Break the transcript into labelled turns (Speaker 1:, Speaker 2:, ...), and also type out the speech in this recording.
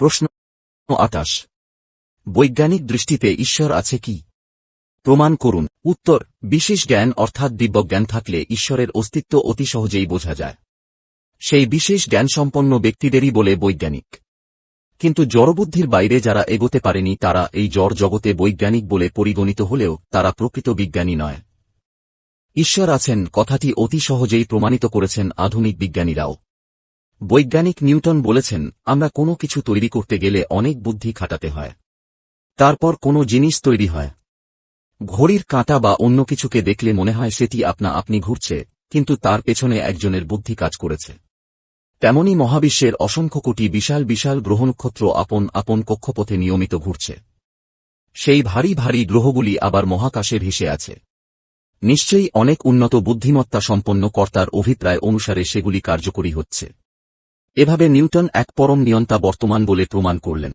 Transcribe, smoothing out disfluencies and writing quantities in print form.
Speaker 1: প্রশ্ন 28। বৈজ্ঞানিক দৃষ্টিতে ঈশ্বর আছে কি? প্রমাণ করুন। উত্তর, বিশেষ জ্ঞান অর্থাৎ দিব্যজ্ঞান থাকলে ঈশ্বরের অস্তিত্ব অতি সহজেই বোঝা যায়। সেই বিশেষ জ্ঞানসম্পন্ন ব্যক্তিদেরই বলে বৈজ্ঞানিক। কিন্তু জড়বুদ্ধির বাইরে যারা এগোতে পারেনি তারা এই জড় জগতে বৈজ্ঞানিক বলে পরিগণিত হলেও তারা প্রকৃত বিজ্ঞানী নয়। ঈশ্বর আছেন কথাটি অতি সহজেই প্রমাণিত করেছেন আধুনিক বিজ্ঞানীরাও। বৈজ্ঞানিক নিউটন বলেছেন, আমরা কোনো কিছু তৈরি করতে গেলে অনেক বুদ্ধি খাটাতে হয়, তারপর কোনো জিনিস তৈরি হয়। ঘড়ির কাঁটা বা অন্য কিছুকে দেখলে মনে হয় সেটি আপনা আপনি ঘুরছে, কিন্তু তার পেছনে একজনের বুদ্ধি কাজ করেছে। তেমনি মহাবিশ্বের অসংখ্য কোটি বিশাল বিশাল গ্রহনক্ষত্র আপন আপন কক্ষপথে নিয়মিত ঘুরছে। সেই ভারী ভারী গ্রহগুলি আবার মহাকাশে ভেসে আছে। নিশ্চয়ই অনেক উন্নত বুদ্ধিমত্তা সম্পন্ন কর্তার অভিপ্রায় অনুসারে সেগুলি কার্যকরী হচ্ছে। এভাবে নিউটন এক পরম নিয়ন্তা বর্তমান বলে প্রমাণ করলেন।